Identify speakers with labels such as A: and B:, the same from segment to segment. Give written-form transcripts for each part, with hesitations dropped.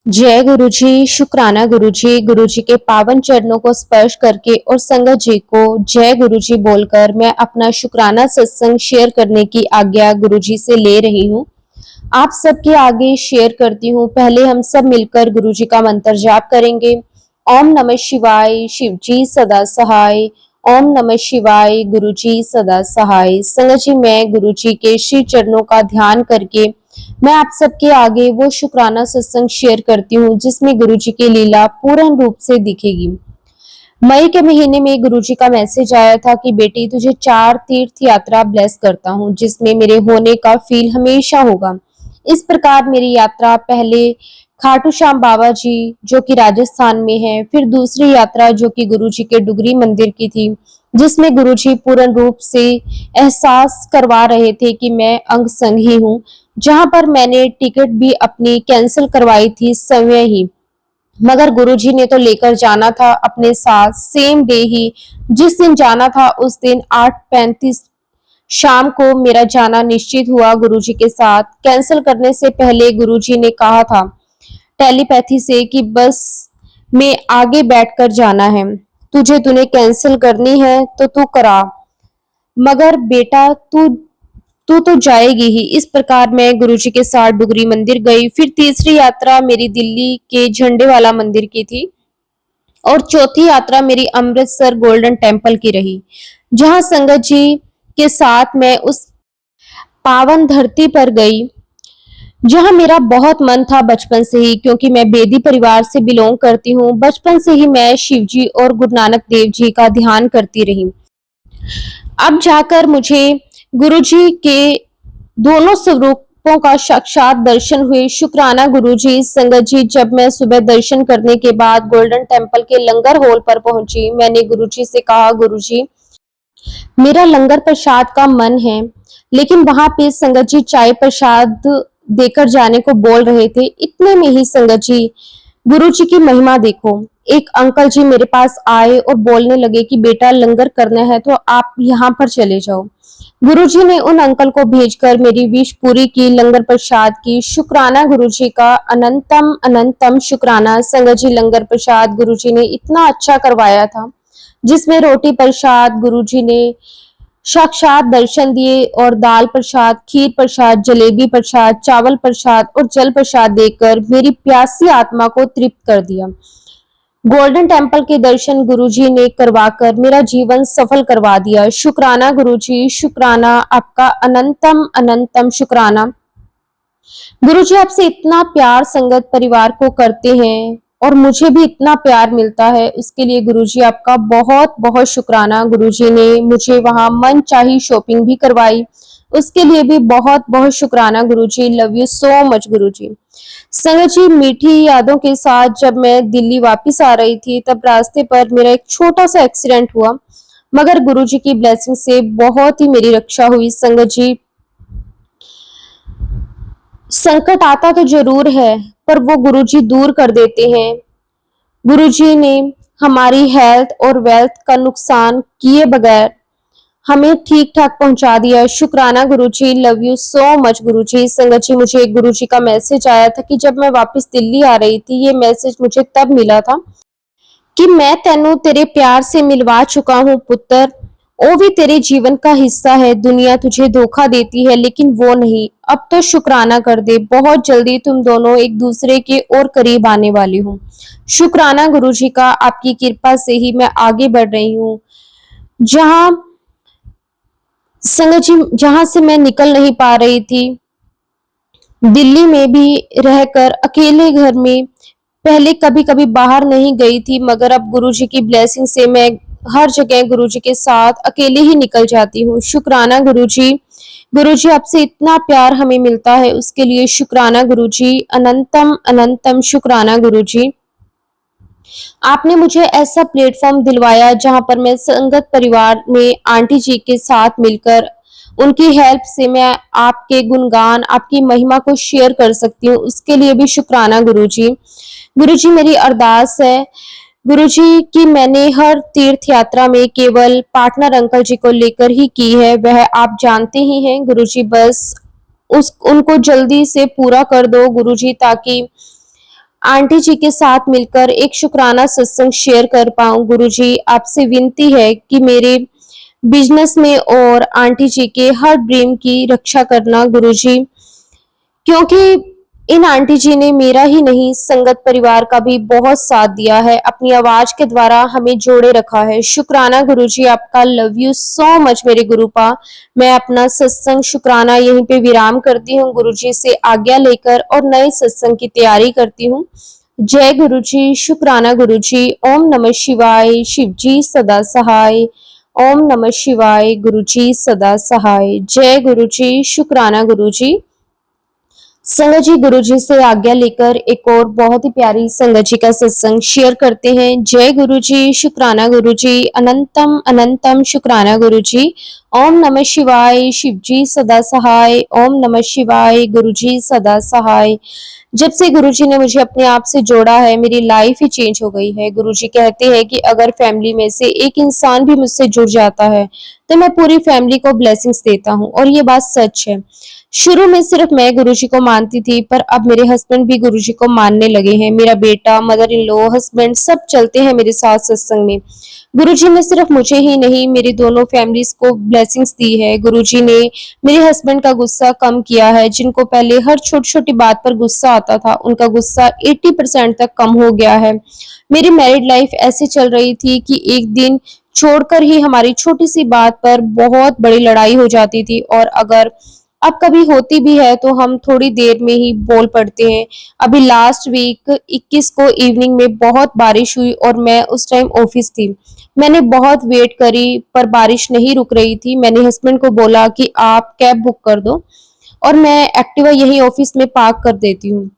A: जय गुरु जी। शुक्राना गुरु जी। गुरु जी के पावन चरणों को स्पर्श करके और संगत जी को जय गुरु जी बोलकर मैं अपना शुक्राना सत्संग शेयर करने की आज्ञा गुरु जी से ले रही हूँ। आप सबके आगे शेयर करती हूँ। पहले हम सब मिलकर गुरु जी का मंत्र जाप करेंगे। ओम नमः शिवाय, शिव जी सदा सहाय। ओम नमः शिवाय, गुरु जी सदा सहाय। संगत जी, मैं गुरु जी के श्री चरणों का ध्यान करके मैं आप सबके आगे वो शुक्राना सत्संग शेयर करती हूँ जिसमें गुरु जी की लीला पूर्ण रूप से दिखेगी। मई के महीने में गुरु जी का मैसेज आया था कि बेटी, तुझे 4 तीर्थ यात्रा ब्लेस करता हूँ जिसमें मेरे होने का फील हमेशा होगा। इस प्रकार मेरी यात्रा पहले खाटू श्याम बाबा जी जो कि राजस्थान में है, फिर दूसरी यात्रा जो कि गुरु जी के डुगरी मंदिर की थी, जिसमें गुरु जी पूर्ण रूप से एहसास करवा रहे थे कि मैं अंग संग ही हूँ, जहां पर मैंने टिकट भी अपनी कैंसिल करवाई थी समय ही, मगर गुरुजी ने तो लेकर जाना था अपने साथ सेम डे ही। जिस दिन जाना था उस दिन 8:35 शाम को मेरा जाना निश्चित हुआ गुरुजी के साथ। कैंसिल करने से पहले गुरुजी ने कहा था टेलीपैथी से कि बस में आगे बैठकर जाना है, तूने कैंसिल करनी है तो तू करा, मगर बेटा तू तू तो जाएगी ही। इस प्रकार मैं गुरुजी के साथ डुगरी मंदिर गई। फिर तीसरी यात्रा मेरी दिल्ली के झंडे वाला मंदिर की थी और चौथी यात्रा मेरी अमृतसर गोल्डन टेम्पल की रही, जहां संगत जी के साथ मैं उस पावन धरती पर गई जहां मेरा बहुत मन था बचपन से ही, क्योंकि मैं बेदी परिवार से बिलोंग करती हूँ। बचपन से ही मैं शिव जी और गुरु नानक देव जी का ध्यान करती रही। अब जाकर मुझे गुरुजी के दोनों स्वरूपों का साक्षात दर्शन हुए। शुक्राना गुरुजी। संगत जी, जब मैं सुबह दर्शन करने के बाद गोल्डन टेम्पल के लंगर हॉल पर पहुंची, मैंने गुरुजी से कहा, गुरुजी मेरा लंगर प्रसाद का मन है, लेकिन वहां पे संगत जी चाय प्रसाद देकर जाने को बोल रहे थे। इतने में ही संगत जी गुरु जी की महिमा देखो, एक अंकल जी मेरे पास आए और बोलने लगे कि बेटा लंगर करना है तो आप यहाँ पर चले जाओ। गुरु जी ने उन अंकल को भेजकर मेरी विश पूरी की, लंगर प्रसाद की। शुक्राना गुरु जी का, अनंतम अनंतम शुक्राना। संगत जी लंगर प्रसाद गुरु जी ने इतना अच्छा करवाया था, जिसमें रोटी प्रसाद गुरु जी ने साक्षात दर्शन दिए और दाल प्रसाद, खीर प्रसाद, जलेबी प्रसाद, चावल प्रसाद और जल प्रसाद देकर मेरी प्यासी आत्मा को तृप्त कर दिया। गोल्डन टेम्पल के दर्शन गुरुजी ने करवाकर मेरा जीवन सफल करवा दिया। शुक्राना गुरुजी, शुक्राना आपका, अनंतम अनंतम शुक्राना। गुरुजी आपसे इतना प्यार संगत परिवार को करते हैं और मुझे भी इतना प्यार मिलता है, उसके लिए गुरुजी आपका बहुत बहुत शुक्राना। गुरुजी ने मुझे वहां मन चाही शॉपिंग भी करवाई, उसके लिए भी बहुत बहुत शुक्राना गुरुजी। लव यू सो मच गुरुजी। संगत जी, मीठी यादों के साथ जब मैं दिल्ली वापस आ रही थी, तब रास्ते पर मेरा एक छोटा सा एक्सीडेंट हुआ, मगर गुरुजी की ब्लेसिंग से बहुत ही मेरी रक्षा हुई। संगत जी, संकट आता तो जरूर है, पर वो गुरुजी दूर कर देते हैं। गुरुजी ने हमारी हेल्थ और वेल्थ का नुकसान किए बगैर हमें ठीक ठाक पहुंचा दिया। शुक्राना गुरुजी। लव यू सो मच गुरुजी। संगत जी, मुझे एक गुरुजी का मैसेज आया था कि जब मैं वापस दिल्ली आ रही थी, ये मैसेज मुझे तब मिला था कि मैं तेनू तेरे प्यार से मिलवा चुका हूँ पुत्र, वो भी तेरे जीवन का हिस्सा है। दुनिया तुझे धोखा देती है लेकिन वो नहीं। अब तो शुक्राना कर दे, बहुत जल्दी तुम दोनों एक दूसरे के और करीब आने वाले हो। शुक्राना गुरुजी का, आपकी कृपा से ही मैं आगे बढ़ रही हूँ। जहां संगत जी, जहां से मैं निकल नहीं पा रही थी, दिल्ली में भी रहकर अकेले घर में, पहले कभी कभी बाहर नहीं गई थी, मगर अब गुरुजी की ब्लेसिंग से मैं हर जगह गुरुजी के साथ अकेले ही निकल जाती हूँ। शुक्राना गुरुजी। गुरुजी आपसे इतना प्यार हमें मिलता है, उसके लिए शुक्राना गुरुजी। अनंतम अनंतम शुक्राना गुरुजी। आपने मुझे ऐसा प्लेटफॉर्म दिलवाया जहां पर मैं संगत परिवार में आंटी जी के साथ मिलकर उनकी हेल्प से मैं आपके गुणगान, आपकी महिमा को शेयर कर सकती हूँ, उसके लिए भी शुक्राना गुरुजी। गुरुजी, मेरी अरदास है गुरुजी कि मैंने हर तीर्थ यात्रा में केवल पार्टनर अंकल जी को लेकर ही की है, वह आप जानते ही हैं गुरुजी। बस उनको जल्दी से पूरा कर दो गुरुजी, ताकि आंटी जी के साथ मिलकर एक शुक्राना सत्संग शेयर कर पाऊं। गुरुजी, आपसे विनती है कि मेरे बिजनेस में और आंटी जी के हर ड्रीम की रक्षा करना गुरुजी, क्योंकि इन आंटी जी ने मेरा ही नहीं संगत परिवार का भी बहुत साथ दिया है, अपनी आवाज के द्वारा हमें जोड़े रखा है। शुक्राना गुरुजी आपका, लव यू सो मच मेरे गुरुपा। मैं अपना सत्संग शुक्राना यहीं पे विराम करती हूँ, गुरुजी से आज्ञा लेकर और नए सत्संग की तैयारी करती हूँ। जय गुरुजी, शुक्राना गुरुजी। ओम नमः शिवाय, शिव जी सदा सहाय। ओम नमः शिवाय, गुरुजी सदा सहाय। जय गुरुजी, शुक्राना गुरुजी। संगत जी, गुरुजी से आज्ञा लेकर एक और बहुत ही प्यारी संगत जी का सत्संग शेयर करते हैं। जय गुरुजी, शुक्राना गुरुजी। अनंतम अनंतम शुक्राना गुरुजी। ओम नमः शिवाय, शिव जी सदा सहाय। ओम नमः शिवाय, गुरुजी सदा सहाय। जब से गुरुजी ने मुझे अपने आप से जोड़ा है, मेरी लाइफ ही चेंज हो गई है। गुरुजी कहते हैं कि अगर फैमिली में से एक इंसान भी मुझसे जुड़ जाता है तो मैं पूरी फैमिली को ब्लेसिंग्स देता हूँ, और ये बात सच है। शुरू में सिर्फ मैं गुरुजी को मानती थी, पर अब मेरे हस्बैंड भी गुरुजी को मानने लगे हैं। मेरा बेटा, मदर इन लॉ, हस्बैंड सब चलते हैं मेरे साथ सत्संग में। गुरुजी ने सिर्फ मुझे ही नहीं, मेरी दोनों फैमिलीज को ब्लेसिंग्स दी है। गुरुजी ने मेरे हस्बैंड का गुस्सा कम किया है। जिनको पहले हर छोटी छोटी बात पर गुस्सा आता था, उनका गुस्सा 80% तक कम हो गया है। मेरी मैरिड लाइफ ऐसे चल रही थी कि एक दिन छोड़कर ही हमारी छोटी सी बात पर बहुत बड़ी लड़ाई हो जाती थी, और अगर अब कभी होती भी है तो हम थोड़ी देर में ही बोल पड़ते हैं। अभी लास्ट वीक 21 को इवनिंग में बहुत बारिश हुई और मैं उस टाइम ऑफिस थी। मैंने बहुत वेट करी पर बारिश नहीं रुक रही थी। मैंने हस्बैंड को बोला कि आप कैब बुक कर दो और मैं एक्टिवा यही ऑफिस में पार्क कर देती हूँ।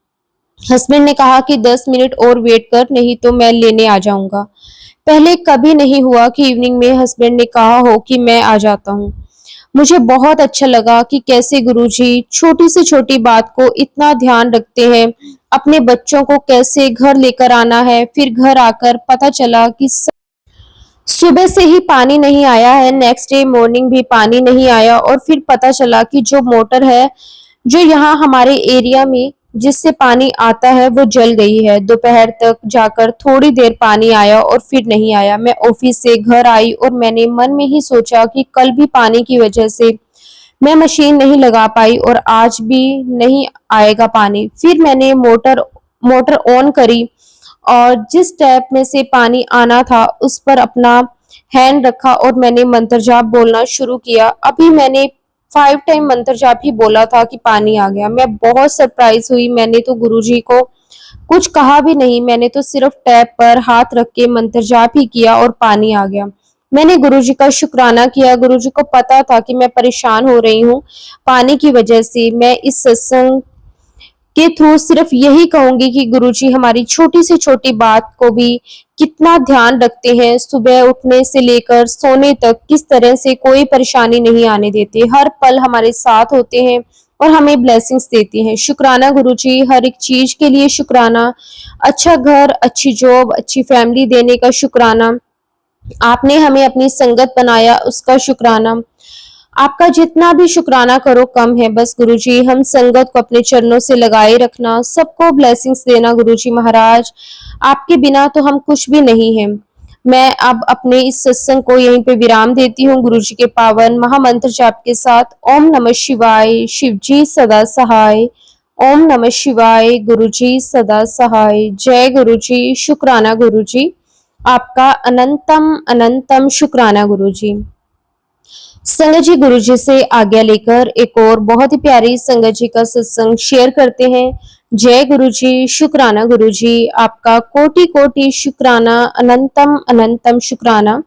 A: हस्बैंड ने कहा कि 10 मिनट और वेट कर, नहीं तो मैं लेने आ जाऊंगा। पहले कभी नहीं हुआ कि इवनिंग में हस्बैंड ने कहा हो कि मैं आ जाता हूँ। मुझे बहुत अच्छा लगा कि कैसे गुरुजी छोटी से छोटी बात को इतना ध्यान रखते हैं। अपने बच्चों को कैसे घर लेकर आना है, फिर घर आकर पता चला कि सुबह से ही पानी नहीं आया है, नेक्स्ट डे मॉर्निंग भी पानी नहीं आया, और फिर पता चला कि जो मोटर है जो यहाँ हमारे एरिया में जिससे पानी आता है वो जल गई है। दोपहर तक जाकर थोड़ी देर पानी आया और फिर नहीं आया। मैं ऑफिस से घर आई और मैंने मन में ही सोचा कि कल भी पानी की वजह से मैं मशीन नहीं लगा पाई और आज भी नहीं आएगा पानी। फिर मैंने मोटर मोटर ऑन करी और जिस टैप में से पानी आना था उस पर अपना हैंड रखा और मैंने मंत्र जाप बोलना शुरू किया। अभी मैंने 5 टाइम मंत्र जाप ही बोला था कि पानी आ गया। मैं बहुत सरप्राइज हुई। मैंने तो गुरुजी को कुछ कहा भी नहीं, मैंने तो सिर्फ टैप पर हाथ रख के मंत्र जाप ही किया और पानी आ गया। मैंने गुरुजी का शुक्राना किया। गुरुजी को पता था कि मैं परेशान हो रही हूँ पानी की वजह से। मैं इस सत्संग के थ्रू सिर्फ यही कहूंगी कि गुरुजी हमारी छोटी से छोटी बात को भी कितना ध्यान रखते हैं। सुबह उठने से लेकर सोने तक किस तरह से कोई परेशानी नहीं आने देते, हर पल हमारे साथ होते हैं और हमें ब्लेसिंग्स देते हैं। शुक्राना गुरुजी, हर एक चीज के लिए शुक्राना। अच्छा घर, अच्छी जॉब, अच्छी फैमिली देने का शुक्राना। आपने हमें अपनी संगत बनाया उसका शुक्राना। आपका जितना भी शुक्राना करो कम है। बस गुरुजी हम संगत को अपने चरणों से लगाए रखना, सबको ब्लेसिंग्स देना। गुरुजी महाराज, आपके बिना तो हम कुछ भी नहीं हैं। मैं अब अपने इस सत्संग को यहीं पे विराम देती हूँ गुरुजी के पावन महामंत्र जाप के साथ। ओम नमः शिवाय, शिव जी सदा सहाय। ओम नमः शिवाय, गुरुजी सदा सहाय। जय गुरुजी, शुक्राना गुरुजी आपका। अनंतम अनंतम शुक्राना गुरुजी। संगत जी, गुरुजी से आज्ञा लेकर एक और बहुत ही प्यारी संगत जी का सत्संग शेयर करते हैं। जय गुरुजी, शुक्राना गुरुजी आपका। कोटि कोटि शुक्राना, अनंतम अनंतम शुक्राना।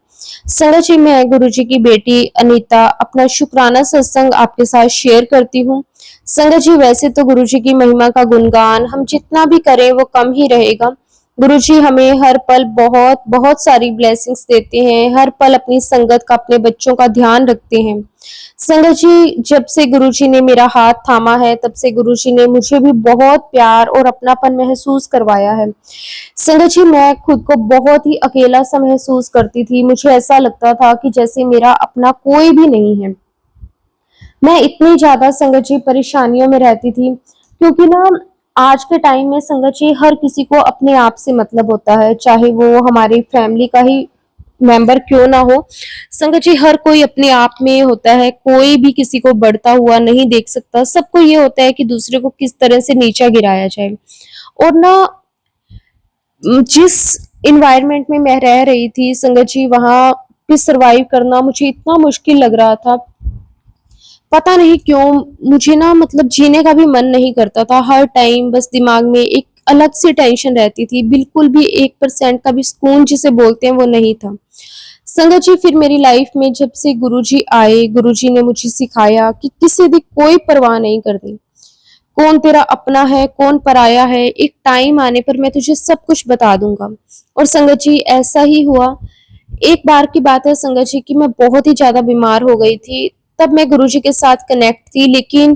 A: संगत जी, मैं गुरुजी की बेटी अनीता अपना शुक्राना सत्संग आपके साथ शेयर करती हूँ। संगत जी, वैसे तो गुरुजी की महिमा का गुणगान हम जितना भी करें वो कम ही रहेगा। गुरुजी हमें हर पल बहुत बहुत सारी ब्लेसिंग्स देते हैं, हर पल अपनी संगत का, अपने बच्चों का ध्यान रखते हैं। संगत जी, जब से गुरुजी ने मेरा हाथ थामा है तब से गुरुजी ने मुझे भी बहुत प्यार और अपनापन महसूस करवाया है। संगत जी, मैं खुद को बहुत ही अकेला सा महसूस करती थी। मुझे ऐसा लगता था कि जैसे मेरा अपना कोई भी नहीं है। मैं इतनी ज्यादा संगत जी परेशानियों में रहती थी, क्योंकि ना आज के टाइम में संगत जी हर किसी को अपने आप से मतलब होता है, चाहे वो हमारी फैमिली का ही मेंबर क्यों ना हो। संगत जी हर कोई अपने आप में होता है, कोई भी किसी को बढ़ता हुआ नहीं देख सकता। सबको ये होता है कि दूसरे को किस तरह से नीचा गिराया जाए। और ना जिस इन्वायरमेंट में मैं रह रही थी संगत जी, वहां पे सरवाइव करना मुझे इतना मुश्किल लग रहा था। पता नहीं क्यों मुझे ना मतलब जीने का भी मन नहीं करता था। हर टाइम बस दिमाग में एक अलग सी टेंशन रहती थी। बिल्कुल भी 1% का भी सुकून जिसे बोलते हैं वो नहीं था। संगत जी फिर मेरी लाइफ में जब से गुरुजी आए, गुरुजी ने मुझे सिखाया कि किसी की कोई परवाह नहीं करनी। कौन तेरा अपना है, कौन पराया है, एक टाइम आने पर मैं तुझे सब कुछ बता दूंगा। और संगत जी ऐसा ही हुआ। एक बार की बात है संगत जी कि मैं बहुत ही ज्यादा बीमार हो गई थी। तब मैं गुरुजी के साथ कनेक्ट थी, लेकिन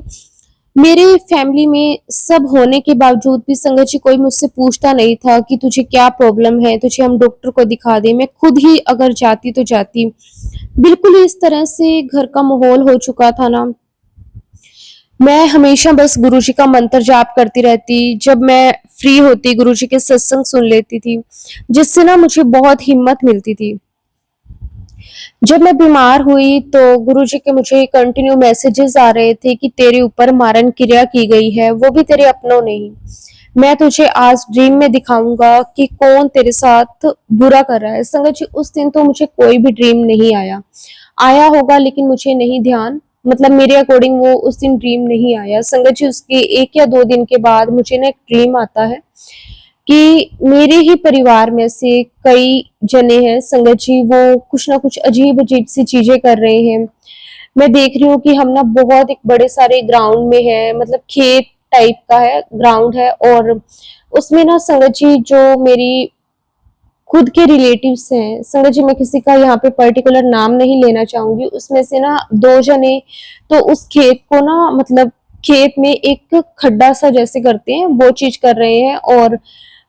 A: मेरे फैमिली में सब होने के बावजूद भी संगत जी कोई मुझसे पूछता नहीं था कि तुझे क्या प्रॉब्लम है, तुझे हम डॉक्टर को दिखा दें। मैं खुद ही अगर जाती तो जाती। बिल्कुल ही इस तरह से घर का माहौल हो चुका था ना। मैं हमेशा बस गुरुजी का मंत्र जाप करती रहती। जब मैं फ्री होती गुरुजी के सत्संग सुन लेती थी, जिससे ना मुझे बहुत हिम्मत मिलती थी। जब मैं बीमार हुई तो गुरुजी के मुझे कंटिन्यू मैसेजेस आ रहे थे कि तेरे ऊपर मारण क्रिया की गई है, वो भी तेरे अपनों ने ही। मैं तुझे आज ड्रीम में दिखाऊंगा कि कौन तेरे साथ बुरा कर रहा है। संगत जी उस दिन तो मुझे कोई भी ड्रीम नहीं आया। आया होगा लेकिन मुझे नहीं ध्यान, मतलब मेरे अकॉर्डिंग वो उस दिन ड्रीम नहीं आया। संगत जी उसके 1 या 2 दिन के बाद मुझे ना एक ड्रीम आता है कि मेरे ही परिवार में से कई जने हैं संगत जी, वो कुछ ना कुछ अजीब अजीब सी चीजें कर रहे हैं। मैं देख रही हूँ कि हम ना बहुत एक बड़े सारे ग्राउंड में है, मतलब खेत टाइप का है, ग्राउंड है। और उसमें ना संगत जी जो मेरी खुद के रिलेटिव्स हैं संगत जी, मैं किसी का यहाँ पे पर्टिकुलर नाम नहीं लेना चाहूंगी, उसमें से ना 2 जने तो उस खेत को ना मतलब खेत में एक खड्डा सा जैसे करते हैं वो चीज कर रहे हैं। और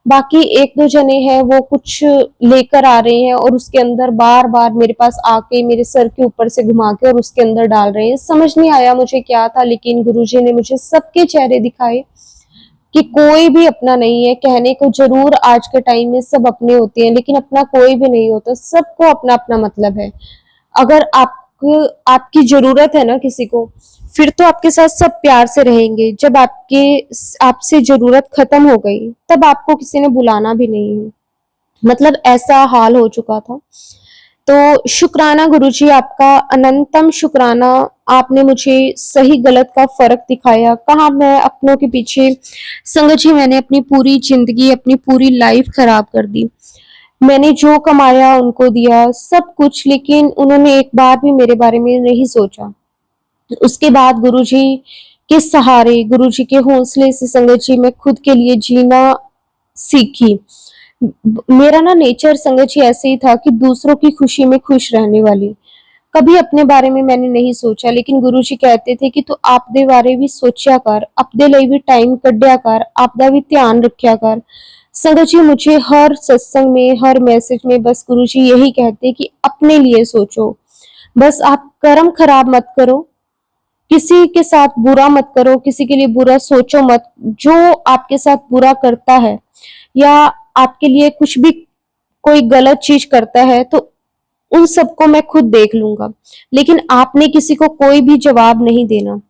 A: बाकी 1-2 जने हैं वो कुछ लेकर आ रहे हैं और उसके अंदर बार बार मेरे पास आके मेरे सर के ऊपर से घुमा के और उसके अंदर डाल रहे हैं। समझ नहीं आया मुझे क्या था, लेकिन गुरुजी ने मुझे सबके चेहरे दिखाए कि कोई भी अपना नहीं है। कहने को जरूर आज के टाइम में सब अपने होते हैं, लेकिन अपना कोई भी नहीं होता। सबको अपना अपना मतलब है। अगर आपको आपकी जरूरत है ना किसी को, फिर तो आपके साथ सब प्यार से रहेंगे। जब आपसे जरूरत खत्म हो गई तब आपको किसी ने बुलाना भी नहीं है। मतलब ऐसा हाल हो चुका था। तो शुक्राना गुरुजी, आपका अनंतम शुक्राना। आपने मुझे सही गलत का फर्क दिखाया। कहाँ मैं अपनों के पीछे संगत जी मैंने अपनी पूरी जिंदगी, अपनी पूरी लाइफ खराब कर दी। मैंने जो कमाया उनको दिया सब कुछ, लेकिन उन्होंने एक बार भी मेरे बारे में नहीं सोचा। उसके बाद गुरुजी के सहारे, गुरुजी के हौसले से संगत जी मैं खुद के लिए जीना सीखी। मेरा ना नेचर संगत जी ऐसे ही था कि दूसरों की खुशी में खुश रहने वाली। कभी अपने बारे में मैंने नहीं सोचा, लेकिन गुरुजी कहते थे कि तू आपदे बारे भी सोचा कर, अपने लिए भी टाइम कढ़िया कर, आपदा भी ध्यान रखा कर। संगत जी मुझे हर सत्संग में, हर मैसेज में बस गुरुजी यही कहते कि अपने लिए सोचो। बस आप कर्म खराब मत करो, किसी के साथ बुरा मत करो, किसी के लिए बुरा सोचो मत। जो आपके साथ बुरा करता है या आपके लिए कुछ भी कोई गलत चीज करता है तो उन सबको मैं खुद देख लूंगा, लेकिन आपने किसी को कोई भी जवाब नहीं देना।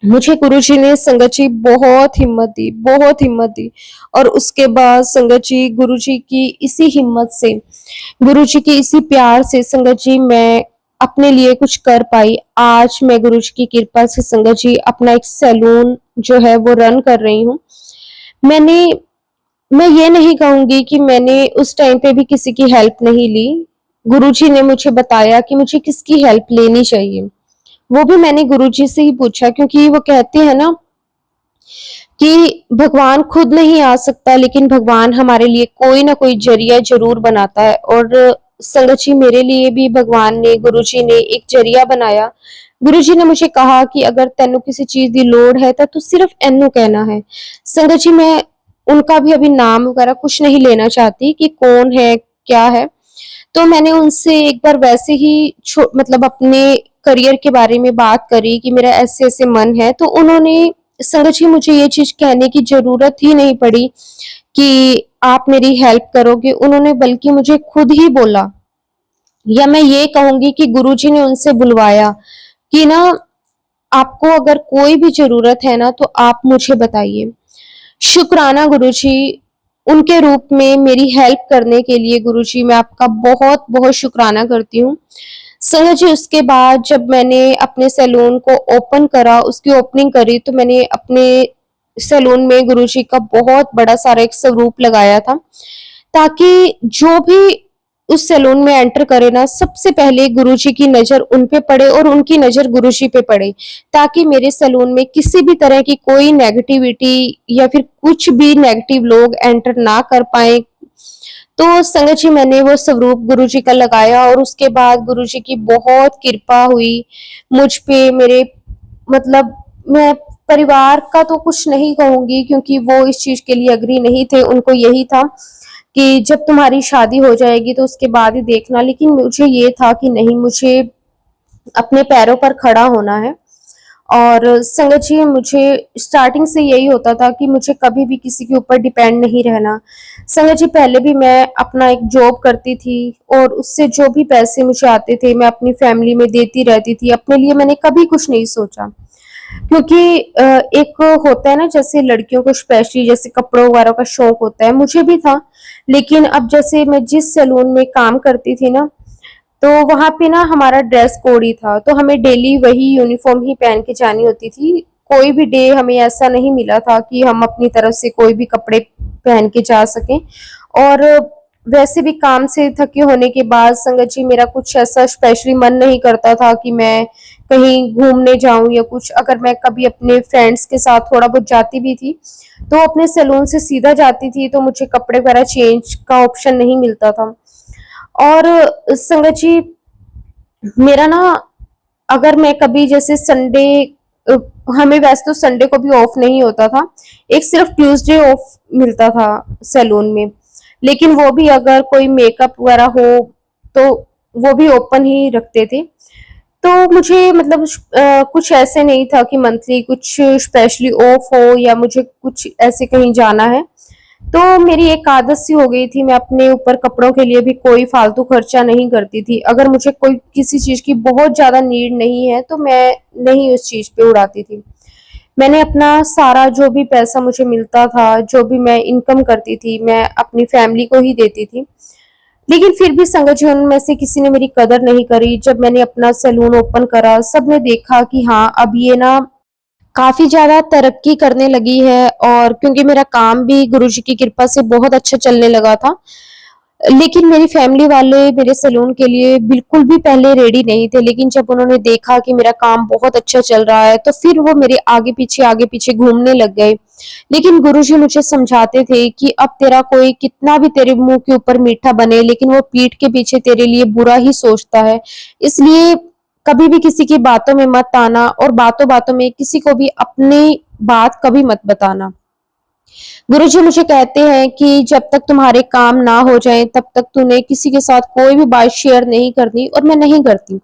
A: मुझे गुरुजी ने संगत जी बहुत हिम्मत दी, बहुत हिम्मत दी। और उसके बाद संगत जी गुरुजी की इसी हिम्मत से, गुरुजी के इसी प्यार से संगत जी मैं अपने लिए कुछ कर पाई। आज मैं गुरुजी की कृपा से संगत जी अपना एक सैलून जो है वो रन कर रही हूँ। मैंने मैं ये नहीं कहूंगी कि मैंने उस टाइम पे भी किसी की हेल्प नहीं ली। गुरुजी ने मुझे बताया कि मुझे किसकी हेल्प लेनी चाहिए। वो भी मैंने गुरुजी से ही पूछा, क्योंकि वो कहते हैं ना कि भगवान खुद नहीं आ सकता, लेकिन भगवान हमारे लिए कोई ना कोई जरिया जरूर बनाता है। और संगत जी मेरे लिए भी भगवान ने, गुरुजी ने एक जरिया बनाया। गुरुजी ने मुझे कहा कि अगर तेनू किसी चीज की लोड़ है तो तू सिर्फ एनू कहना है। संगत जी मैं उनका भी अभी नाम वगैरह कुछ नहीं लेना चाहती कि कौन है क्या है। तो मैंने उनसे एक बार वैसे ही मतलब अपने करियर के बारे में बात करी कि मेरा ऐसे ऐसे मन है, तो उन्होंने संगत जी मुझे ये चीज कहने की जरूरत ही नहीं पड़ी कि आप मेरी हेल्प करोगे, उन्होंने बल्कि मुझे खुद ही बोला, या मैं ये कहूंगी कि गुरुजी ने उनसे बुलवाया कि ना आपको अगर कोई भी जरूरत है ना तो आप मुझे बताइए। शुक्राना गुरुजी, उनके रूप में मेरी हेल्प करने के लिए गुरुजी मैं आपका बहुत बहुत शुक्राना करती हूँ। संगत जी उसके बाद जब मैंने अपने सैलून को ओपन करा, उसकी ओपनिंग करी, तो मैंने अपने सैलून में गुरुजी का बहुत बड़ा सारा एक स्वरूप लगाया था, ताकि जो भी उस सैलून में एंटर करे ना, सबसे पहले गुरुजी की नजर उन पे पड़े और उनकी नजर गुरुजी पे पड़े, ताकि मेरे सैलून में किसी भी तरह की कोई नेगेटिविटी या फिर कुछ भी नेगेटिव लोग एंटर ना कर पाए। तो संगत जी मैंने वो स्वरूप गुरुजी का लगाया और उसके बाद गुरुजी की बहुत कृपा हुई मुझ पे। मेरे मतलब मैं परिवार का तो कुछ नहीं कहूंगी, क्योंकि वो इस चीज के लिए अग्री नहीं थे, उनको यही था कि जब तुम्हारी शादी हो जाएगी तो उसके बाद ही देखना, लेकिन मुझे ये था कि नहीं, मुझे अपने पैरों पर खड़ा होना है। और संगत जी मुझे स्टार्टिंग से यही होता था कि मुझे कभी भी किसी के ऊपर डिपेंड नहीं रहना। संगत जी पहले भी मैं अपना एक जॉब करती थी और उससे जो भी पैसे मुझे आते थे मैं अपनी फैमिली में देती रहती थी, अपने लिए मैंने कभी कुछ नहीं सोचा। क्योंकि एक होता है ना, जैसे लड़कियों को स्पेशली जैसे कपड़ों वगैरह का शौक होता है, मुझे भी था। लेकिन अब जैसे मैं जिस सैलून में काम करती थी ना, तो वहां पे ना हमारा ड्रेस कोड ही था, तो हमें डेली वही यूनिफॉर्म ही पहन के जानी होती थी। कोई भी डे हमें ऐसा नहीं मिला था कि हम अपनी तरफ से कोई भी कपड़े पहन के जा सकें। और वैसे भी काम से थके होने के बाद संगत जी मेरा कुछ ऐसा स्पेशली मन नहीं करता था कि मैं कहीं घूमने जाऊं या कुछ। अगर मैं कभी अपने फ्रेंड्स के साथ थोड़ा बहुत जाती भी थी तो अपने सैलून से सीधा जाती थी, तो मुझे कपड़े वगैरह चेंज का ऑप्शन नहीं मिलता था। और संगत जी मेरा ना, अगर मैं कभी जैसे संडे, हमें वैसे तो संडे को भी ऑफ नहीं होता था, एक सिर्फ ट्यूसडे ऑफ मिलता था सैलून में, लेकिन वो भी अगर कोई मेकअप वगैरह हो तो वो भी ओपन ही रखते थे। तो मुझे मतलब कुछ ऐसे नहीं था कि मंथली कुछ स्पेशली ऑफ हो या मुझे कुछ ऐसे कहीं जाना है। तो मेरी एक आदत सी हो गई थी, मैं अपने ऊपर कपड़ों के लिए भी कोई फालतू खर्चा नहीं करती थी। अगर मुझे कोई किसी चीज की बहुत ज्यादा नीड नहीं है तो मैं नहीं उस चीज पे उड़ाती थी। मैंने अपना सारा जो भी पैसा मुझे मिलता था, जो भी मैं इनकम करती थी, मैं अपनी फैमिली को ही देती थी। लेकिन फिर भी संगत जी उनमें से किसी ने मेरी कदर नहीं करी। जब मैंने अपना सैलून ओपन करा, सबने देखा कि हाँ अब ये ना काफी ज्यादा तरक्की करने लगी है, और क्योंकि मेरा काम भी गुरुजी की कृपा से बहुत अच्छा चलने लगा था। लेकिन मेरी फैमिली वाले मेरे सैलून के लिए बिल्कुल भी पहले रेडी नहीं थे, लेकिन जब उन्होंने देखा कि मेरा काम बहुत अच्छा चल रहा है तो फिर वो मेरे आगे पीछे घूमने लग गए। लेकिन गुरुजी मुझे समझाते थे कि अब तेरा कोई कितना भी तेरे मुंह के ऊपर मीठा बने, लेकिन वो पीठ के पीछे तेरे लिए बुरा ही सोचता है। इसलिए कभी भी किसी की बातों में मत आना, और बातों बातों में किसी को भी अपनी बात कभी मत बताना। गुरुजी मुझे कहते हैं कि जब तक तुम्हारे काम ना हो जाए तब तक तूने किसी के साथ कोई भी बात शेयर नहीं करनी, और मैं नहीं करती।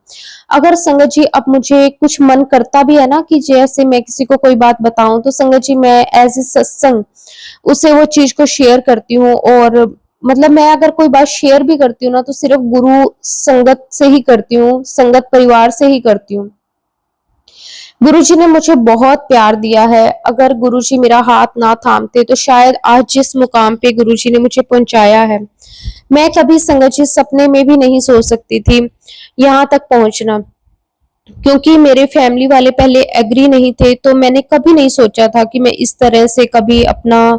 A: अगर संगत जी अब मुझे कुछ मन करता भी है ना कि जैसे मैं किसी को कोई बात बताऊं, तो संगत जी मैं एज ए सत्संग उसे वो चीज को शेयर करती हूँ। और मतलब मैं अगर कोई बात शेयर भी करती हूँ ना तो सिर्फ गुरु संगत से ही करती हूँ, संगत परिवार से ही करती हूँ। गुरुजी ने मुझे बहुत प्यार दिया है। अगर गुरुजी मेरा हाथ ना थामते तो शायद आज जिस मुकाम पे गुरुजी ने मुझे पहुंचाया है, मैं कभी संगत जी सपने में भी नहीं सोच सकती थी यहाँ तक पहुंचना। क्योंकि मेरे फैमिली वाले पहले एग्री नहीं थे, तो मैंने कभी नहीं सोचा था कि मैं इस तरह से कभी अपना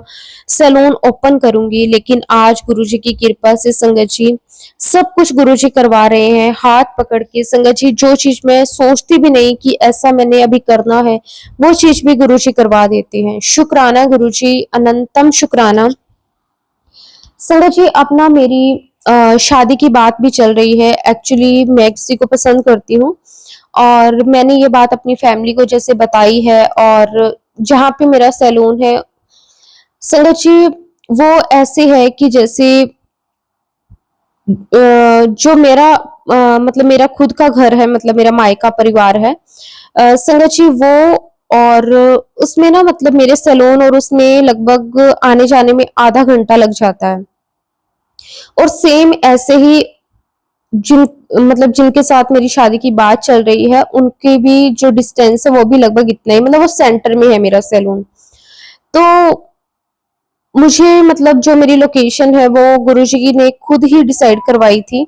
A: सैलून ओपन करूंगी। लेकिन आज गुरुजी की कृपा से संगत जी सब कुछ गुरुजी करवा रहे हैं हाथ पकड़ के। संगत जी जो चीज मैं सोचती भी नहीं कि ऐसा मैंने अभी करना है, वो चीज भी गुरुजी करवा देते हैं। शुक्राना गुरुजी, अनंतम शुक्राना। संगत जी अपना मेरी शादी की बात भी चल रही है। एक्चुअली मैं किसी को पसंद करती हूँ, और मैंने ये बात अपनी फैमिली को जैसे बताई है। और जहाँ पे मेरा सैलून है संगत जी, वो ऐसे है कि जैसे जो मेरा मतलब मेरा खुद का घर है, मतलब मेरा मायका परिवार है। संगत जी वो और उसमें ना मतलब मेरे सैलून और उसमें लगभग आने जाने में आधा घंटा लग जाता है। और सेम ऐसे ही जिन मतलब जिनके साथ मेरी शादी की बात चल रही है, उनके भी जो डिस्टेंस है वो भी लगभग इतना ही, मतलब वो सेंटर में है मेरा सैलून। तो मुझे मतलब जो मेरी लोकेशन है वो गुरुजी ने खुद ही डिसाइड करवाई थी।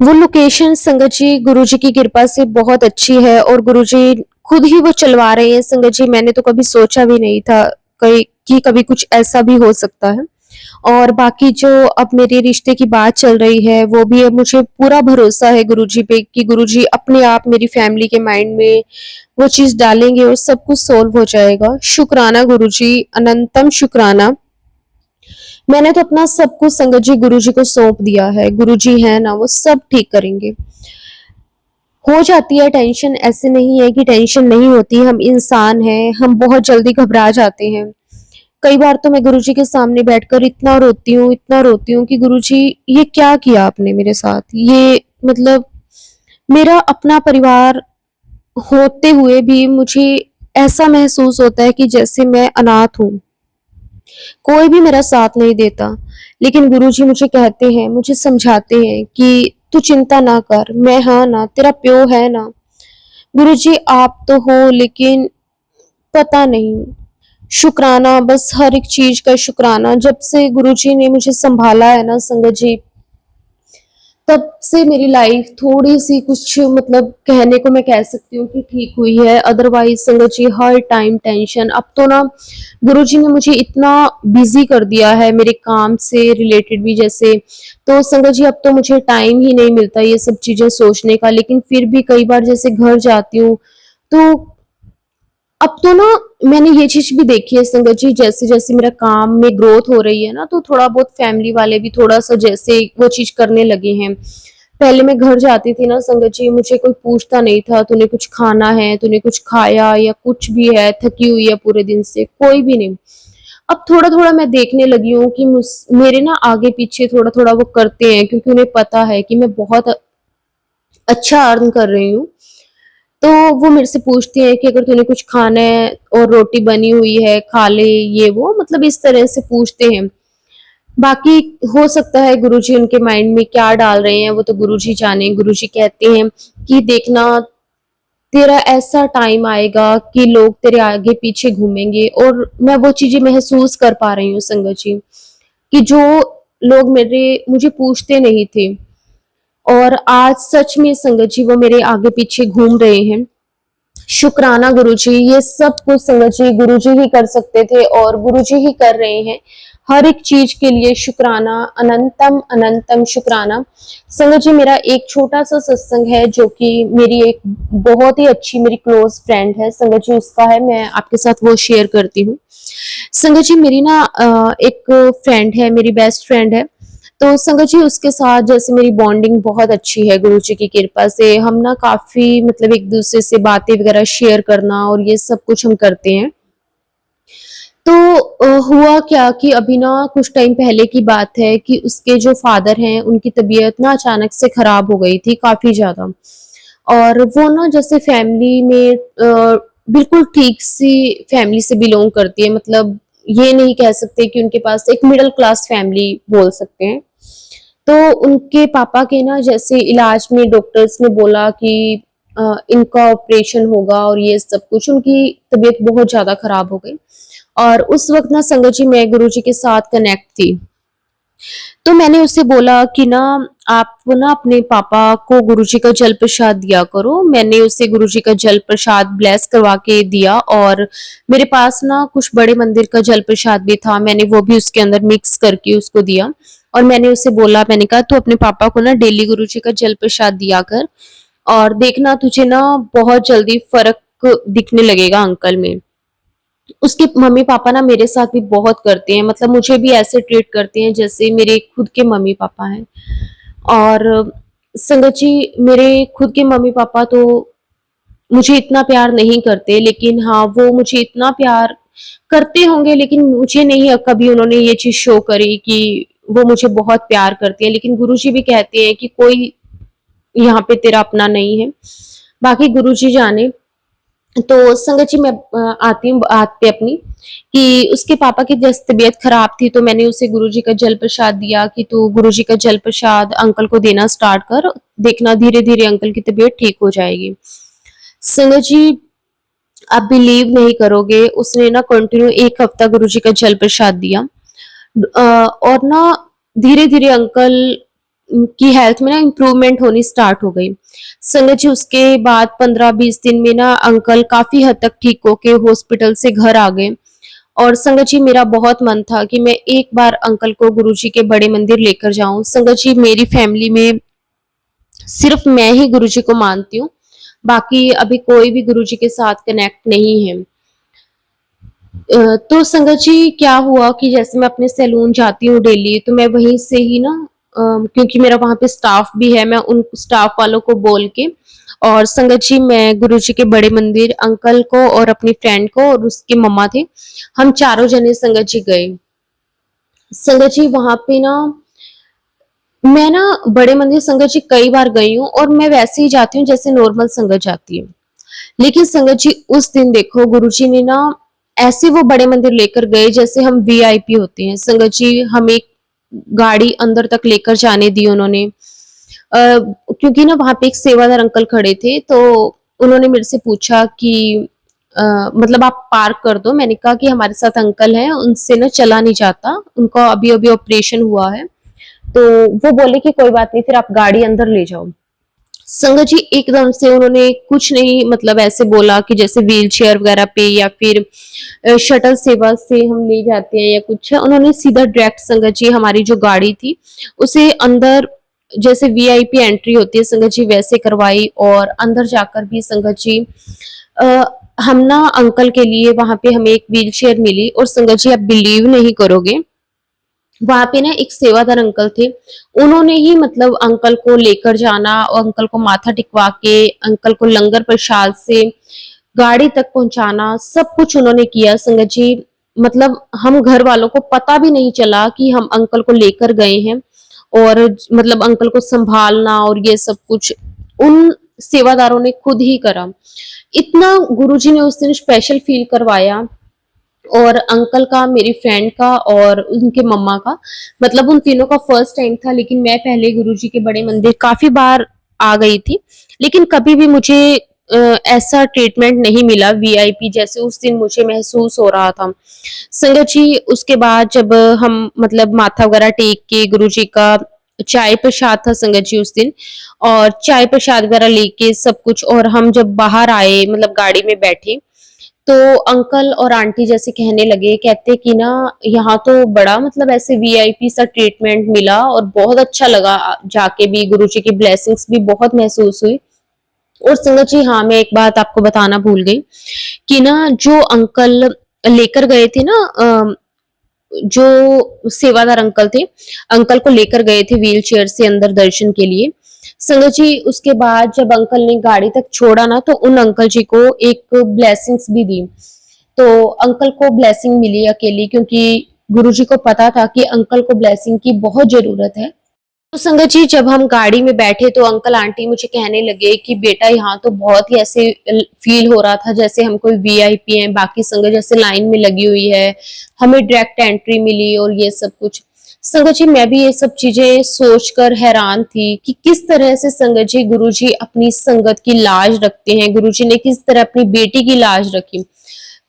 A: वो लोकेशन संगत जी गुरुजी की कृपा से बहुत अच्छी है और गुरुजी खुद ही वो चलवा रहे हैं संगत जी। मैंने तो कभी सोचा भी नहीं था कहीं कि कभी कुछ ऐसा भी हो सकता है। और बाकी जो अब मेरे रिश्ते की बात चल रही है वो भी, अब मुझे पूरा भरोसा है गुरुजी पे कि गुरुजी अपने आप मेरी फैमिली के माइंड में वो चीज डालेंगे और सब कुछ सॉल्व हो जाएगा। शुक्राना गुरुजी, अनंतम शुक्राना। मैंने तो अपना सब कुछ संगत जी गुरुजी को सौंप दिया है। गुरुजी है ना, वो सब ठीक करेंगे। हो जाती है टेंशन, ऐसे नहीं है कि टेंशन नहीं होती, हम इंसान हैं, हम बहुत जल्दी घबरा जाते हैं। कई बार तो मैं गुरुजी के सामने बैठकर इतना रोती हूँ कि गुरुजी ये क्या किया आपने मेरे साथ? ये मतलब मेरा अपना परिवार होते हुए भी मुझे ऐसा महसूस होता है कि जैसे मैं अनाथ हूँ। कोई भी मेरा साथ नहीं देता। लेकिन गुरुजी मुझे कहते हैं, मुझे समझाते हैं कि तू चिंता ना कर, मैं हाँ ना, तेरा प्यो है ना। गुरुजी आप तो हो, लेकिन पता नहीं, शुक्राना, बस हर एक चीज का शुक्राना। जब से गुरुजी ने मुझे संभाला है ना संगत जी, तब से मेरी लाइफ थोड़ी सी कुछ मतलब कहने को मैं कह सकती हूँ कि ठीक हुई है। अदरवाइज संगत जी हर टाइम टेंशन। अब तो ना गुरुजी ने मुझे इतना बिजी कर दिया है मेरे काम से रिलेटेड भी, जैसे तो संगत जी अब तो मुझे टाइम ही नहीं मिलता ये सब चीजें सोचने का। लेकिन फिर भी कई बार जैसे घर जाती हूँ तो अब तो ना मैंने ये चीज भी देखी है संगत जी, जैसे जैसे मेरा काम में ग्रोथ हो रही है ना, तो थोड़ा बहुत फैमिली वाले भी थोड़ा सा जैसे वो चीज करने लगे हैं। पहले मैं घर जाती थी ना संगत जी, मुझे कोई पूछता नहीं था तूने कुछ खाना है, तूने कुछ खाया या कुछ भी है, थकी हुई है पूरे दिन से, कोई भी नहीं। अब थोड़ा थोड़ा मैं देखने लगी हूँ कि मेरे ना आगे पीछे थोड़ा थोड़ा वो करते हैं, क्योंकि उन्हें पता है कि मैं बहुत अच्छा अर्न कर रही हूँ। तो वो मेरे से पूछते हैं कि अगर तूने कुछ खाना है और रोटी बनी हुई है खा ले, ये वो मतलब इस तरह से पूछते हैं। बाकी हो सकता है गुरुजी उनके माइंड में क्या डाल रहे हैं वो तो गुरुजी जाने। गुरुजी कहते हैं कि देखना, तेरा ऐसा टाइम आएगा कि लोग तेरे आगे पीछे घूमेंगे। और मैं वो चीजें महसूस कर पा रही हूँ संगत जी, कि जो लोग मेरे मुझे पूछते नहीं थे और आज सच में संगत जी वो मेरे आगे पीछे घूम रहे हैं। शुक्राना गुरुजी, ये सब कुछ संगत जी गुरुजी ही कर सकते थे और गुरुजी ही कर रहे हैं। हर एक चीज के लिए शुक्राना, अनंतम अनंतम शुक्राना। संगत जी मेरा एक छोटा सा सत्संग है जो कि मेरी एक बहुत ही अच्छी मेरी क्लोज फ्रेंड है संगत जी, उसका है, मैं आपके साथ वो शेयर करती हूँ। संगत जी मेरी ना एक फ्रेंड है, मेरी बेस्ट फ्रेंड है। तो संगत जी उसके साथ जैसे मेरी बॉन्डिंग बहुत अच्छी है गुरु जी की कृपा से। हम ना काफी मतलब एक दूसरे से बातें वगैरह शेयर करना और ये सब कुछ हम करते हैं। तो हुआ क्या कि अभी ना कुछ टाइम पहले की बात है कि उसके जो फादर हैं उनकी तबीयत ना अचानक से खराब हो गई थी काफी ज्यादा। और वो ना जैसे फैमिली में बिल्कुल ठीक सी फैमिली से बिलोंग करती है, मतलब ये नहीं कह सकते कि उनके पास एक मिडिल क्लास फैमिली बोल सकते हैं। तो उनके पापा के ना जैसे इलाज में डॉक्टर्स ने बोला कि इनका ऑपरेशन होगा और ये सब कुछ, उनकी तबीयत बहुत ज्यादा खराब हो गई। और उस वक्त ना संगत जी मैं गुरु जी के साथ कनेक्ट थी। तो मैंने उससे बोला कि ना आप वो ना अपने पापा को गुरुजी का जल प्रसाद दिया करो। मैंने उसे गुरुजी का जल प्रसाद ब्लेस करवा के दिया और मेरे पास ना कुछ बड़े मंदिर का जल प्रसाद भी था, मैंने वो भी उसके अंदर मिक्स करके उसको दिया। और मैंने उसे बोला, मैंने कहा तू अपने पापा को ना डेली गुरुजी का जल प्रसाद दिया कर और देखना तुझे ना बहुत जल्दी फर्क दिखने लगेगा अंकल में। उसके मम्मी पापा ना मेरे साथ भी बहुत करते हैं, मतलब मुझे भी ऐसे ट्रीट करते हैं जैसे मेरे खुद के मम्मी पापा हैं। और संगत जी मेरे खुद के मम्मी पापा तो मुझे इतना प्यार नहीं करते, लेकिन हाँ वो मुझे इतना प्यार करते होंगे, लेकिन मुझे नहीं कभी उन्होंने ये चीज शो करी कि वो मुझे बहुत प्यार करते हैं। लेकिन गुरुजी भी कहते हैं कि कोई यहाँ पे तेरा अपना नहीं है। बाकी गुरुजी जाने। तो संगत जी मैं आती हूँ बात पे अपनी कि उसके पापा की जैसे तबीयत खराब थी, तो मैंने उसे गुरुजी का जल प्रसाद दिया कि तू गुरुजी का जल प्रसाद अंकल को देना स्टार्ट कर, देखना धीरे धीरे अंकल की तबीयत ठीक हो जाएगी। संगत जी आप बिलीव नहीं करोगे, उसने ना कंटिन्यू 1 हफ्ता गुरुजी का जल प्रसाद दिया। और ना धीरे धीरे अंकल की हेल्थ में ना इम्प्रूवमेंट होनी स्टार्ट हो गई। संगत जी उसके बाद 15-20 दिन में ना अंकल काफी हद तक ठीक होके हॉस्पिटल से घर आ गए। और संगत जी मेरा बहुत मन था कि मैं एक बार अंकल को गुरुजी के बड़े मंदिर लेकर जाऊं। संगत जी मेरी फैमिली में सिर्फ मैं ही गुरुजी को मानती हूँ, बाकी अभी कोई भी गुरुजी के साथ कनेक्ट नहीं है। तो संगत जी क्या हुआ कि जैसे मैं अपने सैलून जाती हूँ डेली, तो मैं वहीं से ही ना क्योंकि मेरा वहां पे स्टाफ भी है, मैं उन स्टाफ वालों को बोल के और संगत जी मैं गुरुजी के बड़े मंदिर अंकल को और अपनी फ्रेंड को और उसकी मम्मा थे, हम चारों जने संगत जी गए। संगत जी वहां पे ना मैं ना बड़े मंदिर संगत जी कई बार गई हूँ और मैं वैसे ही जाती हूँ जैसे नॉर्मल संगत जाती है। लेकिन संगत जी उस दिन देखो गुरुजी ने ना ऐसे वो बड़े मंदिर लेकर गए जैसे हम वीआईपी होते हैं। संगत जी हमें गाड़ी अंदर तक लेकर जाने दी उन्होंने। क्योंकि ना वहां पे एक सेवादार अंकल खड़े थे, तो उन्होंने मेरे से पूछा कि मतलब आप पार्क कर दो। मैंने कहा कि हमारे साथ अंकल हैं, उनसे ना चला नहीं जाता, उनका अभी अभी ऑपरेशन हुआ है। तो वो बोले कि कोई बात नहीं, फिर आप गाड़ी अंदर ले जाओ। संगत जी एकदम से उन्होंने कुछ नहीं मतलब ऐसे बोला कि जैसे व्हील चेयर वगैरह पे या फिर शटल सेवा से हम ले जाते हैं या कुछ है, उन्होंने सीधा डायरेक्ट संगत जी हमारी जो गाड़ी थी उसे अंदर जैसे वीआईपी एंट्री होती है संगत जी वैसे करवाई। और अंदर जाकर भी संगत जी अ, हम ना अंकल के लिए वहां पे हमें एक व्हील चेयर मिली। और संगत जी आप बिलीव नहीं करोगे, वहां पे ना एक सेवादार अंकल थे, उन्होंने ही मतलब अंकल को लेकर जाना और अंकल को माथा टिकवा के अंकल को लंगर प्रसाद से गाड़ी तक पहुंचाना, सब कुछ उन्होंने किया संगत जी। मतलब हम घर वालों को पता भी नहीं चला कि हम अंकल को लेकर गए हैं। और मतलब अंकल को संभालना और ये सब कुछ उन सेवादारों ने खुद ही करा। इतना गुरुजी ने उस दिन स्पेशल फील करवाया। और अंकल का, मेरी फ्रेंड का और उनके मम्मा का, मतलब उन तीनों का फर्स्ट टाइम था। लेकिन मैं पहले गुरुजी के बड़े मंदिर काफी बार आ गई थी, लेकिन कभी भी मुझे ऐसा ट्रीटमेंट नहीं मिला वीआईपी जैसे उस दिन मुझे महसूस हो रहा था। संगत जी उसके बाद जब हम मतलब माथा वगैरह टेक के गुरुजी का चाय प्रसाद था संगत जी उस दिन, और चाय प्रसाद वगैरह लेके सब कुछ, और हम जब बाहर आए मतलब गाड़ी में बैठे, तो अंकल और आंटी जैसे कहने लगे, कहते कि ना यहाँ तो बड़ा मतलब ऐसे वीआईपी सा ट्रीटमेंट मिला और बहुत अच्छा लगा, जाके भी गुरुजी की ब्लेसिंग्स भी बहुत महसूस हुई। और संगत जी हाँ मैं एक बात आपको बताना भूल गई कि ना जो अंकल लेकर गए थे ना, जो सेवादार अंकल थे, अंकल को लेकर गए थे व्हील चेयर से अंदर दर्शन के लिए। संगत जी उसके बाद जब अंकल ने गाड़ी तक छोड़ा ना, तो उन अंकल जी को एक ब्लेसिंग्स भी दी। तो अंकल को ब्लेसिंग मिली अकेली, क्योंकि गुरुजी को पता था कि अंकल को ब्लेसिंग की बहुत जरूरत है। तो संगत जी जब हम गाड़ी में बैठे, तो अंकल आंटी मुझे कहने लगे कि बेटा यहाँ तो बहुत ही ऐसे फील हो रहा था जैसे हम कोई वीआईपी हैं, बाकी संगत जैसे लाइन में लगी हुई है, हमें डायरेक्ट एंट्री मिली और ये सब कुछ। संगत जी मैं भी ये सब चीजें सोचकर हैरान थी कि किस तरह से संगत जी गुरुजी अपनी संगत की लाज रखते हैं, गुरुजी ने किस तरह अपनी बेटी की लाज रखी।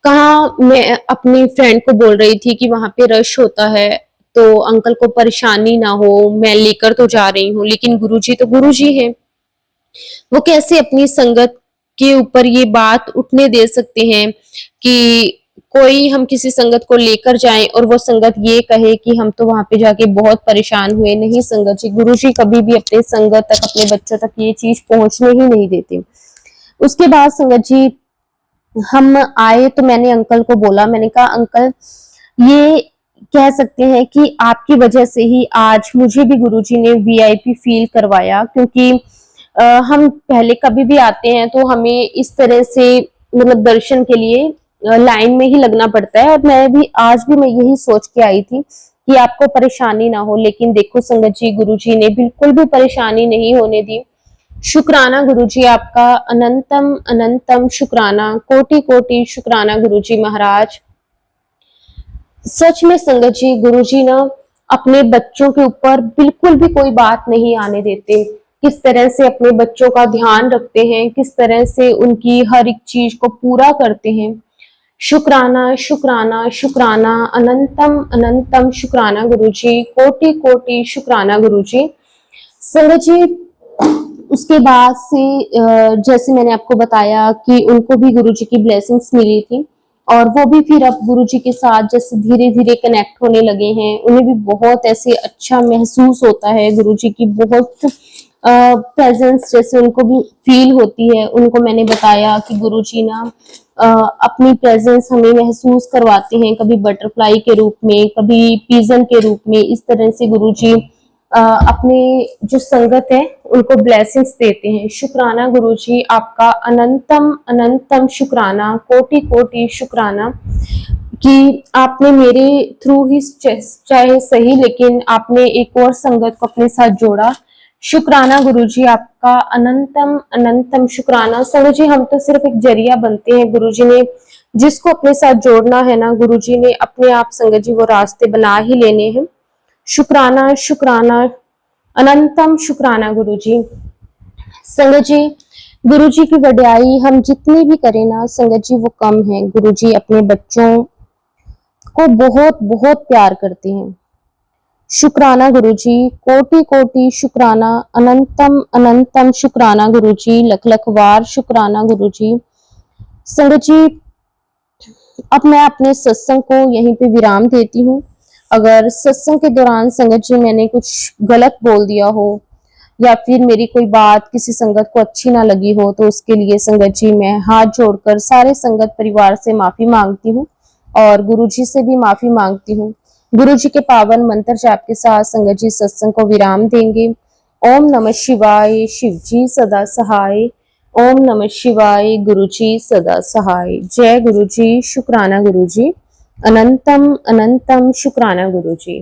A: कहाँ मैं अपनी फ्रेंड को बोल रही थी कि वहां पे रश होता है, तो अंकल को परेशानी ना हो, मैं लेकर तो जा रही हूँ, लेकिन गुरुजी तो गुरुजी है, वो कैसे अपनी संगत के ऊपर ये बात उठने दे सकते हैं कि कोई हम किसी संगत को लेकर जाएं और वो संगत ये कहे कि हम तो वहां पे जाके बहुत परेशान हुए। नहीं संगत जी, गुरुजी कभी भी अपने संगत तक, अपने बच्चों तक ये चीज पहुंचने ही नहीं देते। उसके बाद संगत जी हम आए, तो मैंने अंकल को बोला, मैंने कहा अंकल ये कह सकते हैं कि आपकी वजह से ही आज मुझे भी गुरुजी ने वीआईपी फील करवाया, क्योंकि हम पहले कभी भी आते हैं तो हमें इस तरह से मतलब दर्शन के लिए लाइन में ही लगना पड़ता है। और मैं भी आज भी मैं यही सोच के आई थी कि आपको परेशानी ना हो, लेकिन देखो संगत जी गुरुजी ने बिल्कुल भी परेशानी नहीं होने दी। शुक्राना गुरुजी, आपका अनंतम अनंतम शुक्राना, कोटि कोटि शुक्राना गुरुजी महाराज। सच में संगत जी, गुरुजी ना अपने बच्चों के ऊपर बिल्कुल भी कोई बात नहीं आने देते। किस तरह से अपने बच्चों का ध्यान रखते हैं, किस तरह से उनकी हर एक चीज को पूरा करते हैं। शुक्राना शुक्राना शुक्राना, अनंतम अनंतम शुक्राना गुरुजी, कोटि कोटि शुक्राना गुरुजी। संगत जी, उसके बाद से जैसे मैंने आपको बताया कि उनको भी गुरुजी की ब्लेसिंग्स मिली थी, और वो भी फिर अब गुरुजी के साथ जैसे धीरे धीरे कनेक्ट होने लगे हैं। उन्हें भी बहुत ऐसे अच्छा महसूस होता है, गुरुजी की बहुत प्रेजेंस जैसे उनको भी फील होती है। उनको मैंने बताया कि गुरुजी ना अपनी प्रेजेंस हमें महसूस करवाते हैं, कभी बटरफ्लाई के रूप में, कभी पिजन के रूप में। इस तरह से गुरुजी अपने जो संगत है उनको ब्लेसिंग्स देते हैं। शुक्राना गुरुजी, आपका अनंतम अनंतम शुक्राना, कोटि कोटि शुक्राना कि आपने मेरे थ्रू ही चाहे सही, लेकिन आपने एक और संगत को अपने साथ जोड़ा। शुक्राना गुरुजी, आपका अनंतम अनंतम शुक्राना। संगत जी, हम तो सिर्फ एक जरिया बनते हैं। गुरुजी ने जिसको अपने साथ जोड़ना है ना, गुरुजी ने अपने आप संगत जी वो रास्ते बना ही लेने हैं। शुक्राना शुक्राना, अनंतम शुक्राना गुरुजी। संगत जी, गुरुजी की वड्याई हम जितनी भी करें ना संगत जी, वो कम है। गुरुजी अपने बच्चों को बहुत बहुत प्यार करते हैं। शुक्राना गुरुजी, कोटि कोटि शुक्राना, अनंतम अनंतम शुक्राना गुरुजी, लख लख वार शुक्राना गुरुजी। संगत जी, अब मैं अपने सत्संग को यहीं पे विराम देती हूँ। अगर सत्संग के दौरान संगत जी मैंने कुछ गलत बोल दिया हो, या फिर मेरी कोई बात किसी संगत को अच्छी ना लगी हो, तो उसके लिए संगत जी मैं हाथ जोड़कर सारे संगत परिवार से माफी मांगती हूँ, और गुरुजी से भी माफी मांगती हूँ। गुरुजी के पावन मंत्र जाप के साथ संगत जी सत्संग को विराम देंगे। ओम नमः शिवाय, शिव जी सदा सहाय। ओम नमः शिवाय, गुरुजी सदा सहाय। जय गुरुजी, शुक्राना गुरुजी, अनंतम अनंतम शुक्राना गुरुजी।